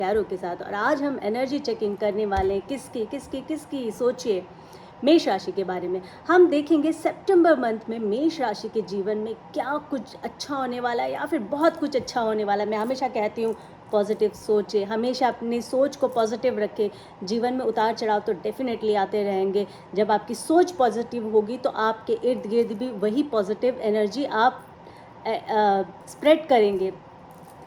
Tarot के साथ। और आज हम एनर्जी चेकिंग करने वाले हैं किसकी किसकी किसकी, सोचिए, मेष राशि के बारे में। हम देखेंगे सितंबर मंथ में मेष राशि के जीवन में क्या कुछ अच्छा होने वाला है या फिर बहुत कुछ अच्छा होने वाला है। मैं हमेशा कहती हूँ पॉजिटिव सोचे, हमेशा अपनी सोच को पॉजिटिव रखें। जीवन में उतार चढ़ाव तो डेफिनेटली आते रहेंगे। जब आपकी सोच पॉजिटिव होगी तो आपके इर्द गिर्द भी वही पॉजिटिव एनर्जी आप स्प्रेड करेंगे,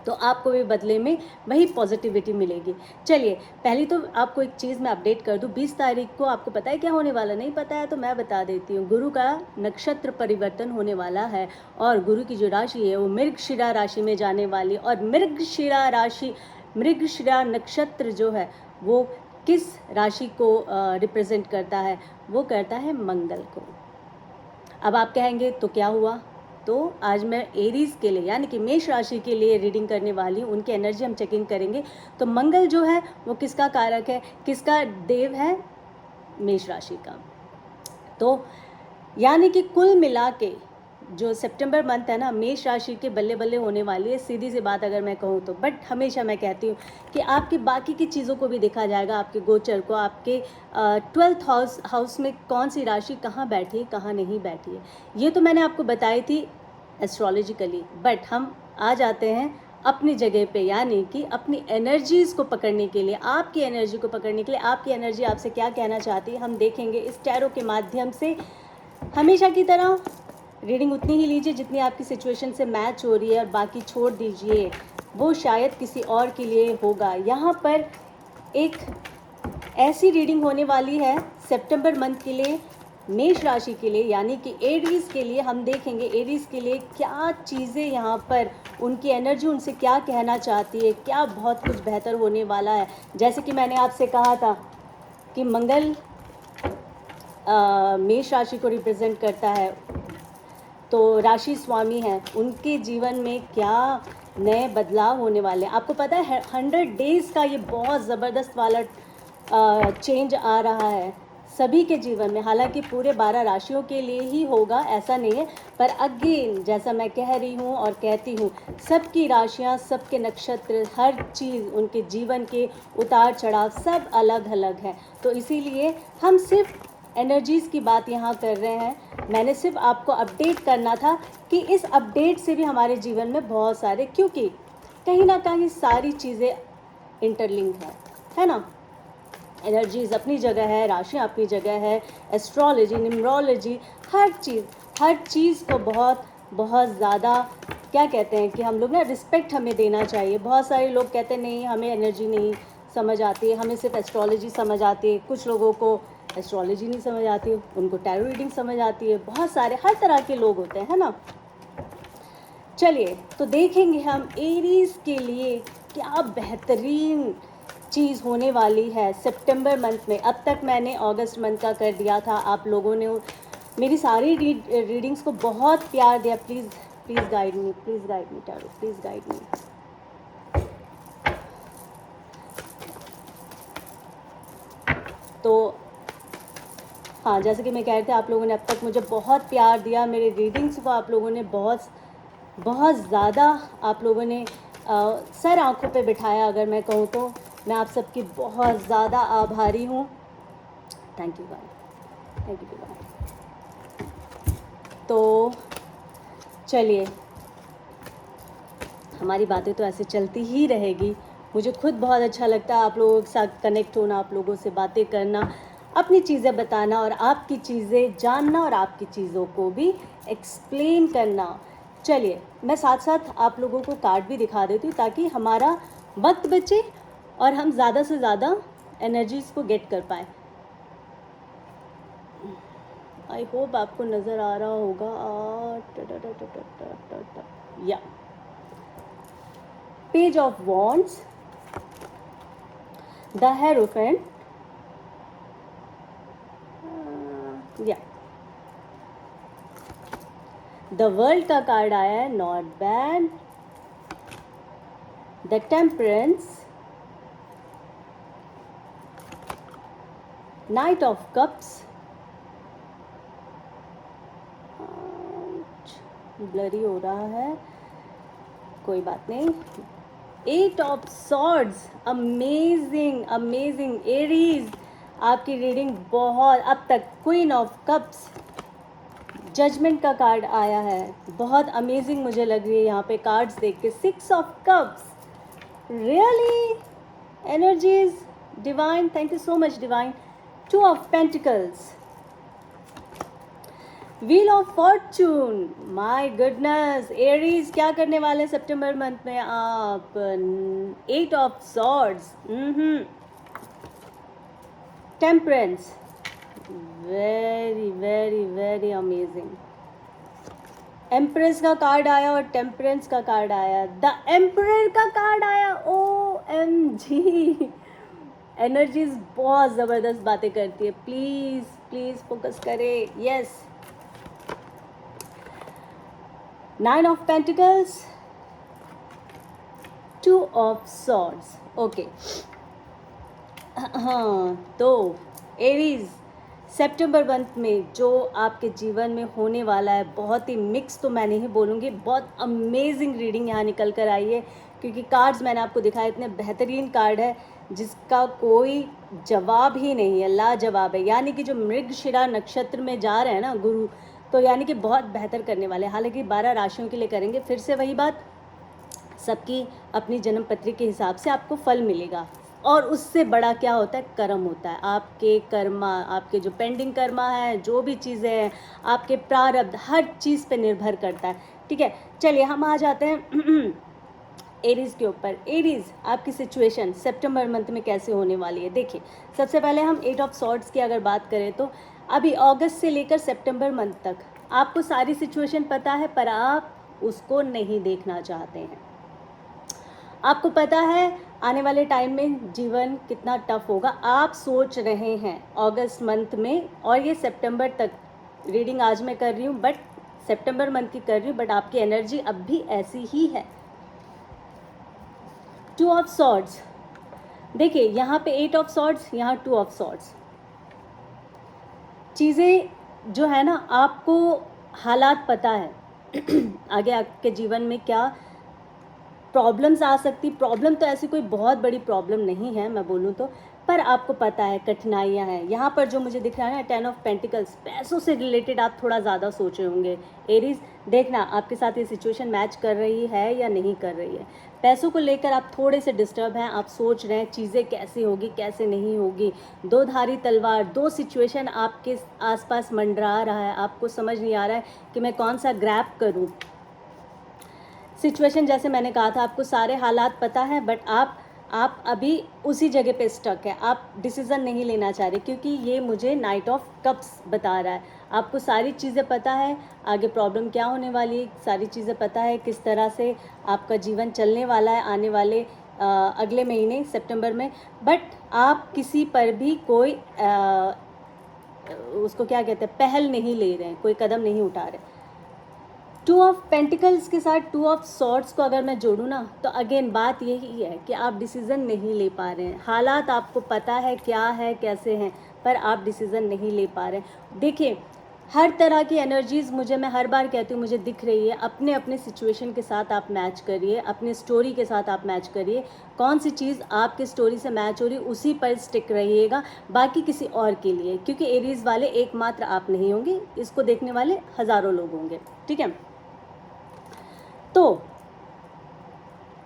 तो आपको भी बदले में वही पॉजिटिविटी मिलेगी। चलिए, पहली तो आपको एक चीज़ मैं अपडेट कर दूं, 20 तारीख को आपको पता है क्या होने वाला, नहीं पता है तो मैं बता देती हूँ। गुरु का नक्षत्र परिवर्तन होने वाला है और गुरु की जो राशि है वो मृगशिरा राशि में जाने वाली। और मृगशिरा राशि, मृगशिरा नक्षत्र जो है वो किस राशि को रिप्रेजेंट करता है, वो करता है मंगल को। अब आप कहेंगे तो क्या हुआ, तो आज मैं एरीज के लिए यानी कि मेष राशि के लिए रीडिंग करने वाली हूँ। उनकी एनर्जी हम चेकिंग करेंगे। तो मंगल जो है वो किसका कारक है, किसका देव है, मेष राशि का। तो यानी कि कुल मिला के जो सितंबर मंथ है ना, मेष राशि के बल्ले बल्ले होने वाली है, सीधी सी बात अगर मैं कहूँ तो। बट हमेशा मैं कहती हूँ कि आपकी बाकी की चीज़ों को भी देखा जाएगा, आपके गोचर को, आपके 12th हाउस में कौन सी राशि कहाँ बैठी है कहाँ नहीं बैठी है, ये तो मैंने आपको बताई थी एस्ट्रोलॉजिकली। बट हम आ जाते हैं अपनी जगह पे, यानी कि अपनी एनर्जीज़ को पकड़ने के लिए, आपकी एनर्जी को पकड़ने के लिए, आपकी एनर्जी आपसे क्या कहना चाहती है, हम देखेंगे इस टैरो के माध्यम से। हमेशा की तरह रीडिंग उतनी ही लीजिए जितनी आपकी सिचुएशन से मैच हो रही है, और बाकी छोड़ दीजिए, वो शायद किसी और के लिए होगा। यहाँ पर एक ऐसी रीडिंग होने वाली है सितंबर मंथ के लिए, मेष राशि के लिए, यानी कि एरीज के लिए। हम देखेंगे एरीज के लिए क्या चीज़ें यहाँ पर, उनकी एनर्जी उनसे क्या कहना चाहती है, क्या बहुत कुछ बेहतर होने वाला है। जैसे कि मैंने आपसे कहा था कि मंगल मेष राशि को रिप्रेजेंट करता है, तो राशि स्वामी हैं, उनके जीवन में क्या नए बदलाव होने वाले हैं। आपको पता है 100 डेज़ का ये बहुत ज़बरदस्त वाला चेंज आ रहा है सभी के जीवन में। हालांकि पूरे 12 राशियों के लिए ही होगा ऐसा नहीं है, पर अगेन जैसा मैं कह रही हूँ और कहती हूँ, सबकी राशियाँ, सबके नक्षत्र, हर चीज़, उनके जीवन के उतार चढ़ाव सब अलग अलग हैं। तो इसीलिए हम सिर्फ एनर्जीज़ की बात यहाँ कर रहे हैं। मैंने सिर्फ आपको अपडेट करना था कि इस अपडेट से भी हमारे जीवन में बहुत सारे, क्योंकि कहीं ना कहीं सारी चीज़ें इंटरलिंक है ना। एनर्जीज अपनी जगह है, राशियाँ अपनी जगह है, एस्ट्रोलॉजी, न्यूमरोलॉजी, हर चीज़ को बहुत बहुत ज़्यादा क्या कहते हैं कि हम लोग ना रिस्पेक्ट हमें देना चाहिए। बहुत सारे लोग कहते हैं नहीं हमें एनर्जी नहीं समझ आती है, हमें सिर्फ एस्ट्रोलॉजी समझ आती है। कुछ लोगों को एस्ट्रोलॉजी नहीं समझ आती है, उनको टैरो रीडिंग समझ आती है। बहुत सारे हर तरह के लोग होते हैं, है ना। चलिए, तो देखेंगे हम एरीज के लिए क्या बेहतरीन चीज़ होने वाली है सितंबर मंथ में। अब तक मैंने अगस्त मंथ का कर दिया था, आप लोगों ने मेरी सारी रीडिंग्स को बहुत प्यार दिया। Please please guide me, please guide me tarot, please guide me. तो हाँ, जैसे कि मैं कह रही थी, आप लोगों ने अब तक मुझे बहुत प्यार दिया, मेरे रीडिंग्स को आप लोगों ने बहुत बहुत ज़्यादा, आप लोगों ने सर आंखों पे बिठाया अगर मैं कहूँ तो। मैं आप सबकी बहुत ज़्यादा आभारी हूँ। Thank you guys, thank you guys. तो चलिए, हमारी बातें तो ऐसे चलती ही रहेगी। मुझे खुद बहुत अच्छा लगता है आप लोगों के साथ कनेक्ट होना, आप लोगों से बातें करना, अपनी चीज़ें बताना और आपकी चीज़ें जानना और आपकी चीज़ों को भी एक्सप्लेन करना। चलिए, मैं साथ साथ आप लोगों को कार्ड भी दिखा देती हूँ ताकि हमारा वक्त बचे और हम ज़्यादा से ज़्यादा एनर्जीज़ को गेट कर पाएँ। आई होप आपको नज़र आ रहा होगा। या page of wands, the hierophant, या द वर्ल्ड का कार्ड आया है, not bad. The temperance, knight of cups, blurry हो रहा है, कोई बात नहीं, eight of swords, amazing amazing Aries, आपकी रीडिंग बहुत अब तक। क्वीन ऑफ कप्स, जजमेंट का कार्ड आया है, बहुत अमेजिंग मुझे लग रही है यहाँ पे कार्ड्स देख के। Six of cups, really energies divine, thank you so much divine. Two of pentacles, wheel of fortune, my goodness, Aries क्या करने वाले सितंबर मंथ में आप? Eight of swords, temperance, very very very amazing. Empress का card आया और temperance का कार्ड आया, द एम्परर का कार्ड आया। OMG, एनर्जीज बहुत ज़बरदस्त बातें करती है। प्लीज़ प्लीज़ फोकस करें। Yes, nine of pentacles, two of swords. Okay, हाँ, तो एरीज सितंबर मंथ में जो आपके जीवन में होने वाला है, बहुत ही मिक्स तो मैं नहीं बोलूँगी, बहुत अमेजिंग रीडिंग यहाँ निकल कर आई है, क्योंकि कार्ड्स मैंने आपको दिखाए इतने बेहतरीन कार्ड है जिसका कोई जवाब ही नहीं है, लाजवाब है। यानी कि जो मृगशिरा नक्षत्र में जा रहे हैं ना गुरु, तो यानी कि बहुत बेहतर करने वाले हैं। हालांकि 12 राशियों के लिए करेंगे, फिर से वही बात, सबकी अपनी जन्म पत्री के हिसाब से आपको फल मिलेगा। और उससे बड़ा क्या होता है? कर्म होता है। आपके कर्मा, आपके जो पेंडिंग कर्मा है, जो भी चीज़ें हैं, आपके प्रारब्ध, हर चीज़ पे निर्भर करता है। ठीक है, चलिए हम आ जाते हैं एरीज़ के ऊपर। एरीज़, आपकी सिचुएशन सितंबर मंथ में कैसे होने वाली है? देखिए, सबसे पहले हम एट ऑफ सॉर्ड्स की अगर बात करें तो अभी अगस्त से लेकर सितंबर मंथ तक आपको सारी सिचुएशन पता है, पर आप उसको नहीं देखना चाहते हैं। आपको पता है आने वाले टाइम में जीवन कितना टफ होगा। आप सोच रहे हैं अगस्त मंथ में, और ये सितंबर तक रीडिंग आज मैं कर रही हूँ, बट सितंबर मंथ की कर रही हूँ, बट आपकी एनर्जी अब भी ऐसी ही है। टू ऑफ सॉर्ड्स, देखिए यहाँ पे एट ऑफ सॉर्ड्स, यहाँ टू ऑफ सॉर्ड्स। चीज़ें जो है ना, आपको हालात पता है आगे आपके जीवन में क्या प्रॉब्लम्स आ सकती। प्रॉब्लम तो ऐसी कोई बहुत बड़ी प्रॉब्लम नहीं है मैं बोलूँ तो, पर आपको पता है कठिनाइयाँ हैं। यहाँ पर जो मुझे दिख रहा है ना, 10 ऑफ पेंटिकल्स, पैसों से रिलेटेड आप थोड़ा ज़्यादा सोचे होंगे। एरीज, देखना आपके साथ ये सिचुएशन मैच कर रही है या नहीं कर रही है। पैसों को लेकर आप थोड़े से डिस्टर्ब हैं, आप सोच रहे हैं चीज़ें कैसे होगी कैसे नहीं होगी। दो धारी तलवार, दो सिचुएशन आपके आसपास मंडरा रहा है, आपको समझ नहीं आ रहा है कि मैं कौन सा ग्रैब करूँ। सिचुएशन जैसे मैंने कहा था, आपको सारे हालात पता है, बट आप अभी उसी जगह पे स्टक है। आप डिसीज़न नहीं लेना चाह रहे, क्योंकि ये मुझे नाइट ऑफ कप्स बता रहा है। आपको सारी चीज़ें पता है, आगे प्रॉब्लम क्या होने वाली है, सारी चीज़ें पता है, किस तरह से आपका जीवन चलने वाला है आने वाले अगले महीने सितंबर में, बट आप किसी पर भी कोई उसको क्या कहते हैं, पहल नहीं ले रहे हैं, कोई कदम नहीं उठा रहे। टू ऑफ पेंटिकल्स के साथ टू ऑफ सॉर्ड्स को अगर मैं जोड़ूँ ना, तो अगेन बात यही है कि आप डिसीज़न नहीं ले पा रहे हैं। हालात आपको पता है क्या है कैसे हैं, पर आप डिसीज़न नहीं ले पा रहे हैं। देखिए, हर तरह की एनर्जीज़ मैं हर बार कहती हूँ मुझे दिख रही है। अपने अपने सिचुएशन के साथ आप मैच करिए, अपने स्टोरी के साथ आप मैच करिए। कौन सी चीज़ आपके स्टोरी से मैच हो रही उसी पर स्टिक रहिएगा, बाकी किसी और के लिए, क्योंकि एरीज़ वाले एकमात्र आप नहीं होंगे, इसको देखने वाले हज़ारों लोग होंगे। ठीक है, तो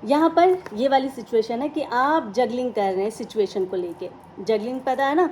यहाँ पर ये वाली सिचुएशन है कि आप जगलिंग कर रहे हैं सिचुएशन को लेके। जगलिंग पता है ना,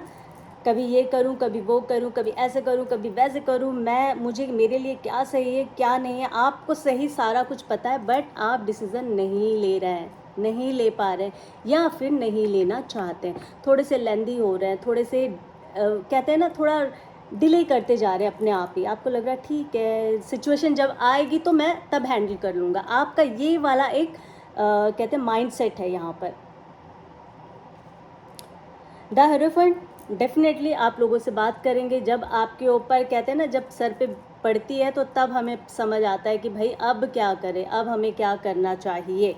कभी ये करूँ कभी वो करूँ, कभी ऐसे करूँ कभी वैसे करूँ, मुझे मेरे लिए क्या सही है क्या नहीं है। आपको सही सारा कुछ पता है, बट आप डिसीज़न नहीं ले रहे हैं, नहीं ले पा रहे हैं, या फिर नहीं लेना चाहते हैं। थोड़े से लेंदी हो रहे हैं, थोड़े से कहते हैं ना, थोड़ा डिले करते जा रहे हैं अपने आप ही। आपको लग रहा है ठीक है, सिचुएशन जब आएगी तो मैं तब हैंडल कर लूँगा। आपका ये वाला एक कहते हैं माइंडसेट है यहाँ पर। द हेरोफेंट, डेफिनेटली आप लोगों से बात करेंगे। जब आपके ऊपर कहते हैं ना, जब सर पे पड़ती है तो तब हमें समझ आता है कि भाई अब क्या करें, अब हमें क्या करना चाहिए।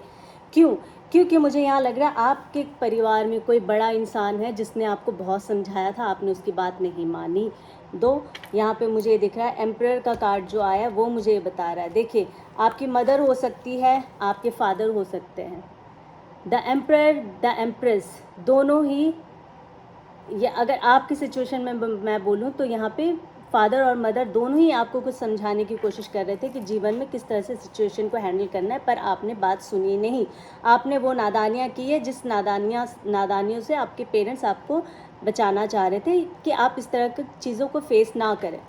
क्यों? क्योंकि मुझे यहाँ लग रहा है आपके परिवार में कोई बड़ा इंसान है जिसने आपको बहुत समझाया था, आपने उसकी बात नहीं मानी। दो, यहाँ पे मुझे दिख रहा है एम्परर का कार्ड जो आया वो मुझे ये बता रहा है। देखिए, आपकी मदर हो सकती है, आपके फादर हो सकते हैं, द एम्प्रर द एम्प्रेस दोनों ही, ये अगर आपकी सिचुएशन में मैं बोलूँ तो यहाँ पे फादर और मदर दोनों ही आपको कुछ समझाने की कोशिश कर रहे थे कि जीवन में किस तरह से सिचुएशन को हैंडल करना है, पर आपने बात सुनी नहीं। आपने वो नादानियाँ की है जिस नादानियों से आपके पेरेंट्स आपको बचाना चाह रहे थे कि आप इस तरह की चीज़ों को फेस ना करें।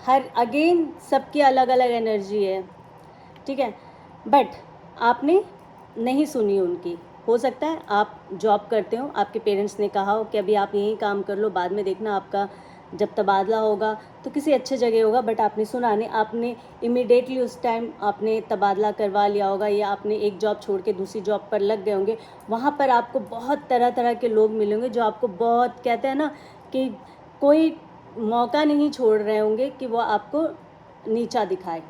हर अगेन सबकी अलग अलग एनर्जी है, ठीक है, बट आपने नहीं सुनी उनकी। हो सकता है आप जॉब करते हो, आपके पेरेंट्स ने कहा हो कि अभी आप यहीं काम कर लो, बाद में देखना आपका जब तबादला होगा तो किसी अच्छे जगह होगा, बट आपने सुना नहीं। आपने इमीडिएटली उस टाइम आपने तबादला करवा लिया होगा, या आपने एक जॉब छोड़ के दूसरी जॉब पर लग गए होंगे। वहाँ पर आपको बहुत तरह तरह के लोग मिलेंगे जो आपको बहुत, कहते हैं ना कि कोई मौका नहीं छोड़ रहे होंगे कि वो आपको नीचा दिखाए,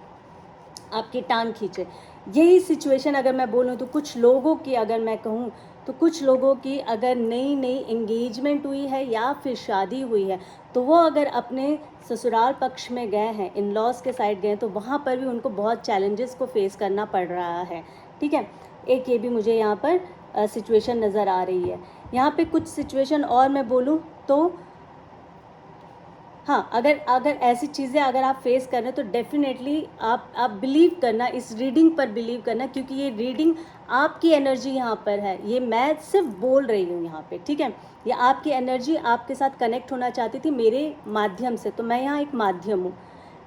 आपकी टांग खींचे। यही सिचुएशन अगर मैं बोलूँ तो कुछ लोगों की, अगर मैं कहूँ तो कुछ लोगों की अगर नई नई एंगेजमेंट हुई है या फिर शादी हुई है, तो वो अगर अपने ससुराल पक्ष में गए हैं, इन लॉज के साइड गए, तो वहाँ पर भी उनको बहुत चैलेंजेस को फेस करना पड़ रहा है, ठीक है। एक ये भी मुझे यहाँ पर सिचुएशन नज़र आ रही है। यहाँ पे कुछ सिचुएशन और मैं बोलूँ तो हाँ, अगर अगर ऐसी चीज़ें अगर आप फेस कर रहे हैं तो डेफिनेटली आप बिलीव करना, इस रीडिंग पर बिलीव करना, क्योंकि ये रीडिंग आपकी एनर्जी यहाँ पर है। ये मैं सिर्फ बोल रही हूँ यहाँ पे, ठीक है। ये आपकी एनर्जी आपके साथ कनेक्ट होना चाहती थी मेरे माध्यम से, तो मैं यहाँ एक माध्यम हूँ,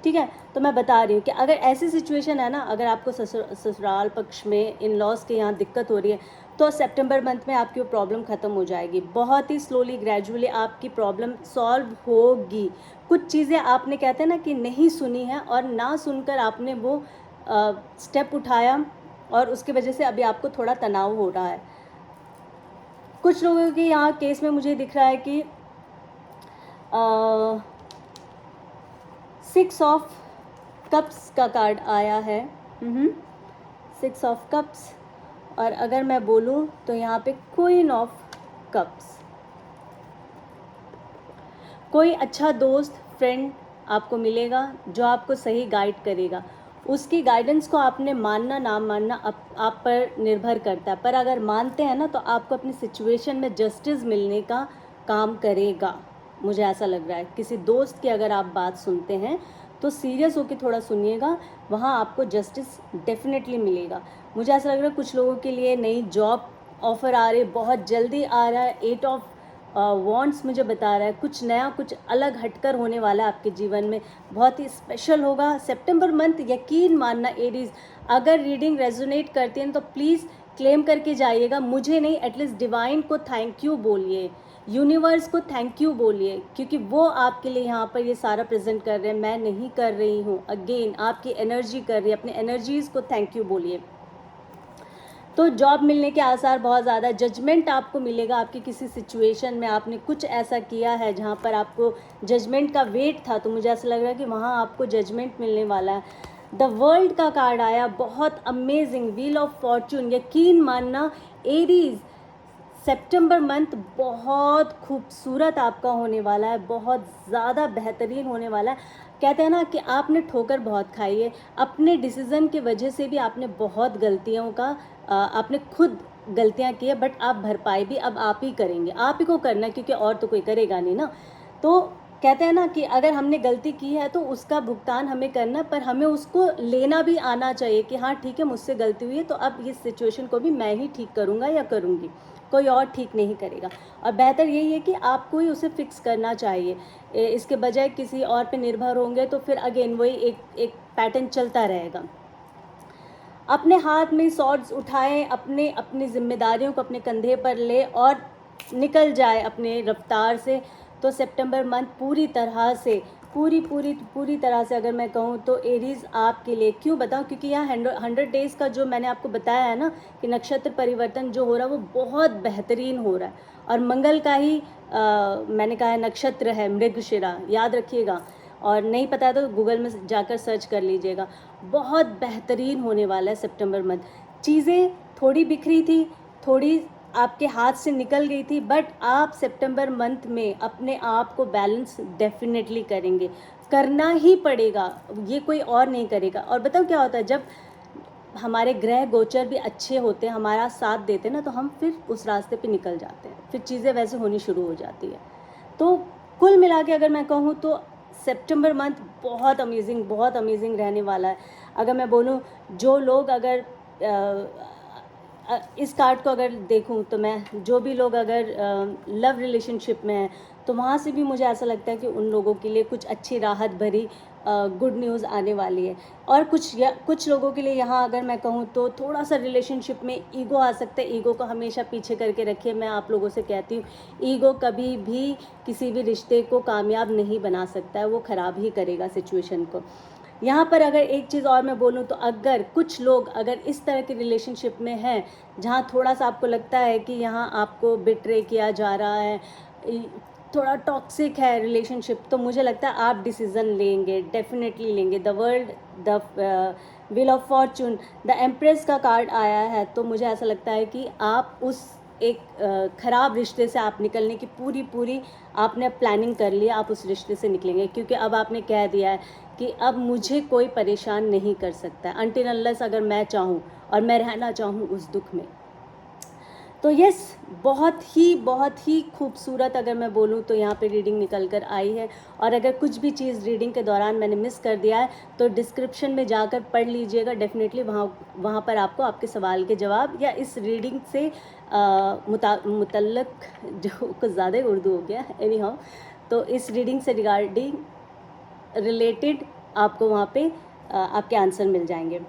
ठीक है। तो मैं बता रही हूँ कि अगर ऐसी सिचुएशन है ना, अगर आपको ससुराल पक्ष में इन लॉज के यहाँ दिक्कत हो रही है, तो सितंबर मंथ में आपकी वो प्रॉब्लम ख़त्म हो जाएगी। बहुत ही स्लोली ग्रेजुअली आपकी प्रॉब्लम सॉल्व होगी। कुछ चीज़ें आपने, कहते हैं ना कि नहीं सुनी है, और ना सुनकर आपने वो स्टेप उठाया, और उसकी वजह से अभी आपको थोड़ा तनाव हो रहा है। कुछ लोगों के यहाँ केस में मुझे दिख रहा है कि 6 ऑफ कप्स का कार्ड आया है, 6 ऑफ कप्स, और अगर मैं बोलूँ तो यहाँ पे क्वीन ऑफ कप्स। कोई अच्छा दोस्त, फ्रेंड आपको मिलेगा जो आपको सही गाइड करेगा। उसकी गाइडेंस को आपने मानना ना मानना आप पर निर्भर करता है, पर अगर मानते हैं ना तो आपको अपनी सिचुएशन में जस्टिस मिलने का काम करेगा। मुझे ऐसा लग रहा है किसी दोस्त की अगर आप बात सुनते हैं तो सीरियस होकर थोड़ा सुनिएगा, वहाँ आपको जस्टिस डेफिनेटली मिलेगा। मुझे ऐसा लग रहा है कुछ लोगों के लिए नई जॉब ऑफ़र आ रही है, बहुत जल्दी आ रहा है। 8 ऑफ वॉन्ट्स मुझे बता रहा है कुछ नया, कुछ अलग हटकर होने वाला है आपके जीवन में, बहुत ही स्पेशल होगा सितंबर मंथ। यकीन मानना एरीज, अगर रीडिंग रेजोनेट करती है तो प्लीज़ क्लेम करके जाइएगा, मुझे नहीं, एटलीस्ट डिवाइन को थैंक यू बोलिए, यूनिवर्स को थैंक यू बोलिए, क्योंकि वो आपके लिए यहाँ पर ये सारा प्रेजेंट कर रहे हैं, मैं नहीं कर रही हूँ। अगेन आपकी एनर्जी कर रही है, अपनी एनर्जीज़ को थैंक यू बोलिए। तो जॉब मिलने के आसार बहुत ज़्यादा, जजमेंट आपको मिलेगा आपकी किसी सिचुएशन में, आपने कुछ ऐसा किया है जहाँ पर आपको जजमेंट का वेट था, तो मुझे ऐसा लग रहा है कि वहाँ आपको जजमेंट मिलने वाला है। द वर्ल्ड का कार्ड आया, बहुत अमेजिंग, व्हील ऑफ फॉर्चून। यकीन मानना एरीज, सितंबर मंथ बहुत खूबसूरत आपका होने वाला है, बहुत ज़्यादा बेहतरीन होने वाला है। कहते हैं ना कि आपने ठोकर बहुत खाई है, अपने डिसीज़न की वजह से भी आपने बहुत गलतियों का आपने खुद गलतियां की है, बट आप भरपाई भी अब आप ही करेंगे, आप ही को करना है, क्योंकि और तो कोई करेगा नहीं ना। तो कहते हैं ना कि अगर हमने गलती की है तो उसका भुगतान हमें करना, पर हमें उसको लेना भी आना चाहिए कि हाँ ठीक है मुझसे गलती हुई है, तो अब इस सिचुएशन को भी मैं ही ठीक करूँगा या करूँगी, कोई और ठीक नहीं करेगा। और बेहतर यही है कि आपको ही उसे फिक्स करना चाहिए, इसके बजाय किसी और पे निर्भर होंगे तो फिर अगेन वही एक पैटर्न चलता रहेगा। अपने हाथ में सॉर्ड्स उठाएं, अपनी जिम्मेदारियों को अपने कंधे पर ले और निकल जाए अपने रफ्तार से। तो सितंबर मंथ पूरी तरह से पूरी तरह से अगर मैं कहूँ तो एरीज आपके लिए, क्यों बताऊँ, क्योंकि यहाँ 100 डेज़ का जो मैंने आपको बताया है ना कि नक्षत्र परिवर्तन जो हो रहा है वो बहुत बेहतरीन हो रहा है, और मंगल का ही मैंने कहा है नक्षत्र है मृगशिरा, याद रखिएगा, और नहीं पता है तो गूगल में जाकर सर्च कर लीजिएगा। बहुत बेहतरीन होने वाला है सितंबर मंथ। चीज़ें थोड़ी बिखरी थी, थोड़ी आपके हाथ से निकल गई थी, बट आप सितंबर मंथ में अपने आप को बैलेंस डेफिनेटली करेंगे, करना ही पड़ेगा, ये कोई और नहीं करेगा। और बताओ क्या होता है, जब हमारे ग्रह गोचर भी अच्छे होते हैं, हमारा साथ देते हैं ना, तो हम फिर उस रास्ते पे निकल जाते हैं, फिर चीज़ें वैसे होनी शुरू हो जाती है। तो कुल मिला के अगर मैं कहूँ तो सितंबर मंथ बहुत अमेजिंग रहने वाला है। अगर मैं बोलूँ, जो लोग अगर इस कार्ड को अगर देखूं तो मैं, जो भी लोग अगर लव रिलेशनशिप में हैं, तो वहाँ से भी मुझे ऐसा लगता है कि उन लोगों के लिए कुछ अच्छी राहत भरी गुड न्यूज़ आने वाली है। और कुछ लोगों के लिए यहाँ अगर मैं कहूँ तो थोड़ा सा रिलेशनशिप में ईगो आ सकता है। ईगो को हमेशा पीछे करके रखिए। मैं आप लोगों से कहती हूँ, ईगो कभी भी किसी भी रिश्ते को कामयाब नहीं बना सकता है, वो ख़राब ही करेगा सिचुएशन को। यहाँ पर अगर एक चीज़ और मैं बोलूँ तो अगर कुछ लोग अगर इस तरह के रिलेशनशिप में हैं जहाँ थोड़ा सा आपको लगता है कि यहाँ आपको बिट्रे किया जा रहा है, थोड़ा टॉक्सिक है रिलेशनशिप, तो मुझे लगता है आप डिसीज़न लेंगे, डेफिनेटली लेंगे। The wheel of Fortune, the empress का कार्ड आया है, तो मुझे ऐसा लगता है कि आप उस एक ख़राब रिश्ते से आप निकलने की पूरी आपने प्लानिंग कर लिया, आप उस रिश्ते से निकलेंगे, क्योंकि अब आपने कह दिया है कि अब मुझे कोई परेशान नहीं कर सकता, अनटिल अनलेस अगर मैं चाहूँ और मैं रहना चाहूँ उस दुख में। तो यस, बहुत ही खूबसूरत अगर मैं बोलूँ तो यहाँ पे रीडिंग निकल कर आई है। और अगर कुछ भी चीज़ रीडिंग के दौरान मैंने मिस कर दिया है तो डिस्क्रिप्शन में जाकर पढ़ लीजिएगा, डेफिनेटली वहाँ पर आपको आपके सवाल के जवाब या इस रीडिंग से मुतल्लक, जो कुछ ज़्यादा उर्दू हो गया एनी हाउ, तो इस रीडिंग से रिगार्डिंग रिलेटेड आपको वहाँ पे आपके आंसर मिल जाएंगे।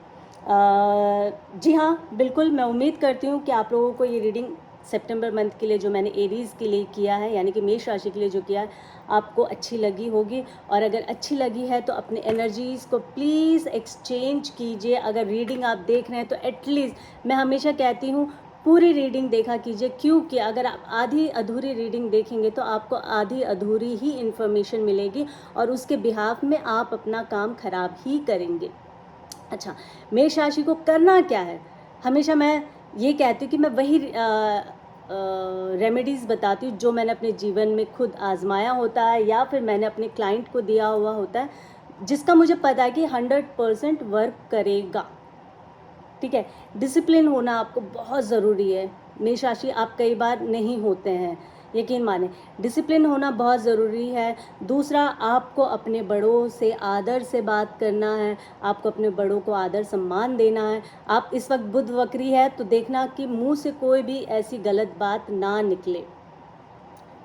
जी हाँ, बिल्कुल, मैं उम्मीद करती हूँ कि आप लोगों को ये रीडिंग सितंबर मंथ के लिए जो मैंने एरीज़ के लिए किया है, यानी कि मेष राशि के लिए जो किया है, आपको अच्छी लगी होगी। और अगर अच्छी लगी है तो अपने एनर्जीज़ को प्लीज़ एक्सचेंज कीजिए। अगर रीडिंग आप देख रहे हैं तो एटलीस्ट, मैं हमेशा कहती हूँ, पूरी रीडिंग देखा कीजिए, क्योंकि अगर आप आधी अधूरी रीडिंग देखेंगे तो आपको आधी अधूरी ही इन्फॉर्मेशन मिलेगी और उसके बिहाफ में आप अपना काम ख़राब ही करेंगे। अच्छा, मेष राशि को करना क्या है? हमेशा मैं ये कहती हूँ कि मैं वही रेमेडीज़ बताती हूँ जो मैंने अपने जीवन में खुद आजमाया होता है या फिर मैंने अपने क्लाइंट को दिया हुआ होता है, जिसका मुझे पता है कि 100% वर्क करेगा। ठीक है, डिसिप्लिन होना आपको बहुत ज़रूरी है। मेष राशि आप कई बार नहीं होते हैं, यकीन माने, डिसिप्लिन होना बहुत ज़रूरी है। दूसरा, आपको अपने बड़ों से आदर से बात करना है, आपको अपने बड़ों को आदर सम्मान देना है। आप इस वक्त बुध वक्री है तो देखना कि मुंह से कोई भी ऐसी गलत बात ना निकले।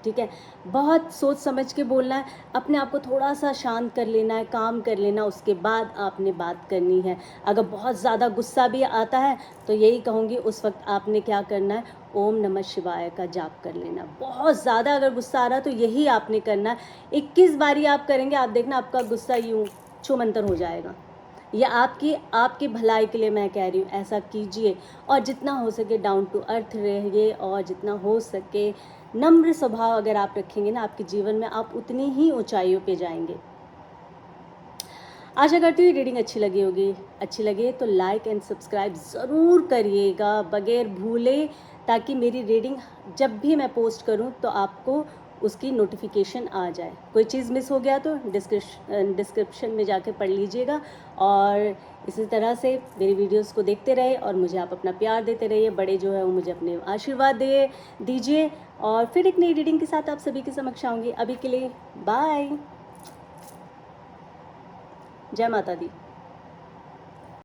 ठीक है, बहुत सोच समझ के बोलना है, अपने आप को थोड़ा सा शांत कर लेना है, काम कर लेना, उसके बाद आपने बात करनी है। अगर बहुत ज़्यादा गुस्सा भी आता है तो यही कहूँगी, उस वक्त आपने क्या करना है, ओम नमः शिवाय का जाप कर लेना। बहुत ज़्यादा अगर गुस्सा आ रहा है तो यही आपने करना है। 21 बारी आप करेंगे, आप देखना आपका गुस्सा यूँ छूमंतर हो जाएगा। यह आपकी भलाई के लिए मैं कह रही हूँ, ऐसा कीजिए। और जितना हो सके डाउन टू अर्थ रहिए, और जितना हो सके नम्र स्वभाव अगर आप रखेंगे ना, आपके जीवन में आप उतनी ही ऊंचाइयों पे जाएंगे। आशा करती हूँ रीडिंग अच्छी लगी होगी। अच्छी लगे तो लाइक एंड सब्सक्राइब ज़रूर करिएगा बगैर भूले, ताकि मेरी रीडिंग जब भी मैं पोस्ट करूँ तो आपको उसकी नोटिफिकेशन आ जाए। कोई चीज़ मिस हो गया तो डिस्क्रिप्शन में जाके पढ़ लीजिएगा। और इसी तरह से मेरी वीडियोस को देखते रहे और मुझे आप अपना प्यार देते रहिए। बड़े जो है वो मुझे अपने आशीर्वाद दीजिए। और फिर एक नई रीडिंग के साथ आप सभी के समक्ष आऊँगी। अभी के लिए बाय, जय माता दी।